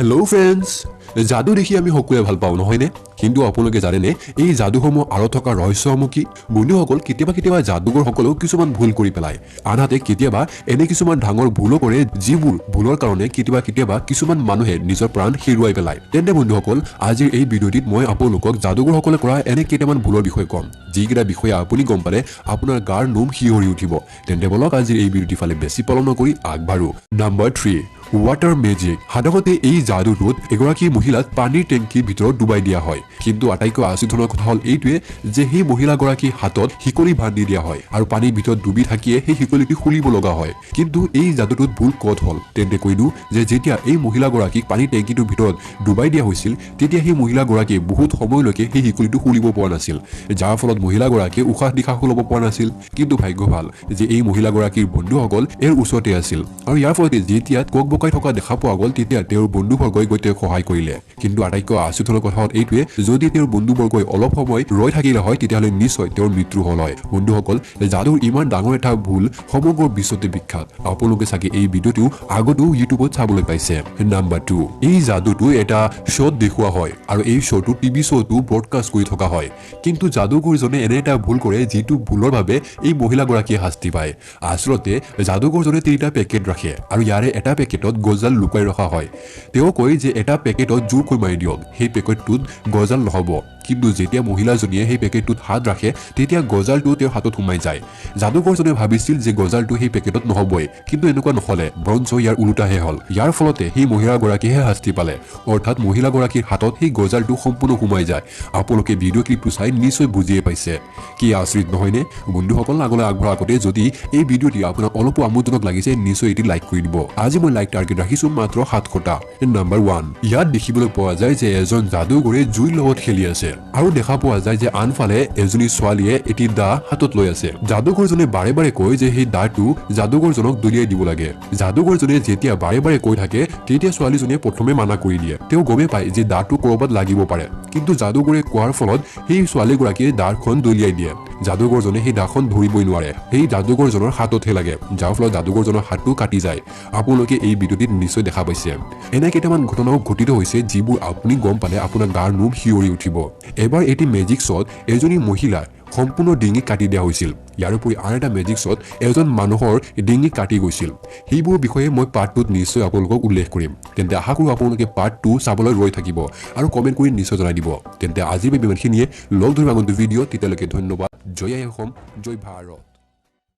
Hello' friends, যাদু দেখি আমি সকলোৱে ভাল পাওঁ নহয়নে? কিন্তু আপোনালোকে জানেনে এই যাদুসমূহ আঁৰত থকা ৰহস্যসমূহ কি? বন্ধুসকল, কেতিয়াবা যাদুগৰসকলেও কিছুমান ভুল কৰি পেলায়। আনহাতে কেতিয়াবা এনে কিছুমান ডাঙৰ ভুলো কৰে যিবোৰ ভুলৰ কাৰণে কেতিয়াবা কিছুমান মানুহে নিজৰ প্ৰাণ হেৰুৱাই পেলায়। তেন্তে বন্ধুসকল, আজিৰ এই ভিডিঅ'টিত মই আপোনালোকক যাদুগৰসকলে কৰা এনে কেইটামান ভুলৰ বিষয়ে ক'ম, যিকেইটা বিষয়ে আপুনি গম পালে আপোনাৰ গাৰ নোম শিয়ৰি উঠিব। তেন্তে বলক আজিৰ এই ভিডিঅ'টি ফালে বেছি পলম নকৰি আগবাঢ়ো। Number 3, water magic. সাধাৰণতে এই যাদুটোত এগৰাকী মহিলাক পানীৰ টেংকিৰ ভিতৰত ডুবাই দিয়া হয়। কিন্তু আটাইতকৈ আচৰিত কথা হ'ল এইটোৱে যে সেই মহিলাগৰাকীৰ হাতত শিকলি বান্ধি দিয়া হয় আৰু পানীৰ ভিতৰত ডুবি থাকিয়ে সেই শিকলিটো খুলিব লগা হয়। কিন্তু এই যাদুটোত ভুল ক'ত হ'ল? তেন্তে কৈ দিওঁ যে যেতিয়া এই মহিলাগৰাকীক পানীৰ টেংকিটোৰ ভিতৰত ডুবাই দিয়া হৈছিল, তেতিয়া সেই মহিলাগৰাকীয়ে বহুত সময়লৈকে সেই শিকলিটো খুলিব পৰা নাছিল, যাৰ ফলত মহিলাগৰাকীয়ে উশাহ নিশাহ ল'ব পৰা নাছিল। কিন্তু ভাগ্য ভাল যে এই মহিলাগৰাকীৰ বন্ধুসকল এৰ ওচৰতে আছিল আৰু ইয়াৰ ফলতে যেতিয়া কক বকাই থকা দেখা পোৱা গ'ল, তেতিয়া তেওঁৰ বন্ধুবৰ্গই গৈ তেওঁক সহায় কৰিলে। কিন্তু আটাইতকৈ আচৰিত কথা হ'ল এইটোৱে, যদি তেওঁৰ বন্ধুবৰ্গই অলপ সময় ৰৈ থাকিলে হয়, তেতিয়াহ'লে নিশ্চয় তেওঁৰ মৃত্যু হ'ল হয়। বন্ধুসকল, যাদুৰ ইমান ডাঙৰ এটা ভুল সমগ্ৰ বিশ্বতে বিখ্যাত। আপোনালোকে চাগে এই ভিডিঅ'টো আগতো ইউটিউবত চাবলৈ পাইছে। নাম্বাৰ 2, এই যাদুটো এটা শ্ব'ত দেখুওৱা হয় আৰু এই শ্ব'টো টিভি শ্ব'টো ব্ৰডকাষ্ট কৰি থকা হয়। কিন্তু যাদুকৰজনে এনে এটা ভুল কৰে যিটো ভুলৰ বাবে এই মহিলাগৰাকীয়ে শাস্তি পায়। আচলতে যাদুকৰজনে 3টা পেকেট ৰাখে আৰু ইয়াৰে এটা পেকেটত গজাল লুকাই ৰখা হয়। তেওঁ কয় যে এটা পেকেটত জোৰকৈ মাৰি দিয়ক, সেই পেকেটটোত গজাল নহ'ব। কিন্তু যেতিয়া মহিলাজনীয়ে সেই পেকেটটোত হাত ৰাখে, তেতিয়া গজালটো তেওঁৰ হাতত সোমাই যায়। যাদুকৰজনে ভাবিছিল যে গজালটো সেই পেকেটত নহ'বই, কিন্তু এনেকুৱা নহ'লে, বৰঞ্চ ইয়াৰ ওলোটাহে হ'ল। ইয়াৰ ফলতে সেই মহিলাগৰাকীয়েহে শাস্তি পালে, অৰ্থাৎ মহিলাগৰাকীৰ হাতত সেই গজালটো সম্পূৰ্ণ সোমাই যায়। আপোনালোকে ভিডিঅ' ক্লিপটো চাই নিশ্চয় বুজিয়ে পাইছে। কি আচৰিত নহয়নে? বন্ধুসকল, আগলৈ আগবঢ়াৰ আগতে যদি এই ভিডিঅ'টি আপোনাৰ অলপো আমোদজনক লাগিছে, নিশ্চয় এটি লাইক কৰি দিব। আজি মই লাইক টাৰ্গেট ৰাখিছো মাত্ৰ 700টা। নাম্বাৰ 1, ইয়াত দেখিবলৈ পোৱা যায় যে এজন যাদুগৰে জুইৰ লগত খেলি আছে আৰু দেখা পোৱা যায় যে আনফালে এজনী ছোৱালীয়ে এটি দা হাতত লৈ আছে। যাদুগৰজনে বাৰে বাৰে কয় যে সেই দাটো যাদুগৰজনক দলিয়াই দিব লাগে। যাদুগৰজনে যেতিয়া বাৰে বাৰে কৈ থাকে, তেতিয়া ছোৱালীজনীয়ে প্ৰথমে মানা কৰি দিয়ে। তেওঁ গমে পায় যে দাটো ক'ৰবাত লাগিব পাৰে, কিন্তু যাদুগৰে কোৱাৰ ফলত সেই ছোৱালীগৰাকীয়ে দাখন দলিয়াই দিয়ে। যাদুগৰজনে সেই দাখন ধৰিবই নোৱাৰে, সেই যাদুগৰজনৰ হাততহে লাগে, যাৰ ফলত যাদুগৰজনৰ হাতটো কাটি যায়। আপোনালোকে এই ভিডিঅ'টিত নিশ্চয় দেখা পাইছে। এনে কেইটামান ঘটনাও ঘটিত হৈছে যিবোৰ আপুনি গম পালে আপোনাৰ গাৰ নোম শিয়ৰি উঠিব। এবাৰ এটি মেজিক শ্ব'ত এজনী মহিলাৰ সম্পূৰ্ণ ডিঙি কাটি দিয়া হৈছিল। ইয়াৰ উপৰি আন এটা মেজিক শ্ব'ত এজন মানুহৰ ডিঙি কাটি গৈছিল। সেইবোৰ বিষয়ে মই পাৰ্ট 2ত নিশ্চয় আপোনালোকক উল্লেখ কৰিম। তেন্তে আশা কৰোঁ আপোনালোকে পাৰ্ট 2 চাবলৈ ৰৈ থাকিব আৰু কমেণ্ট কৰি নিশ্চয় জনাই দিব। তেন্তে আজিৰ বাবে ইমানখিনিয়ে। লগ ধৰিম আগন্তুক ভিডিঅ'। তেতিয়ালৈকে ধন্যবাদ। জয় আই অসম, জয় ভাৰত।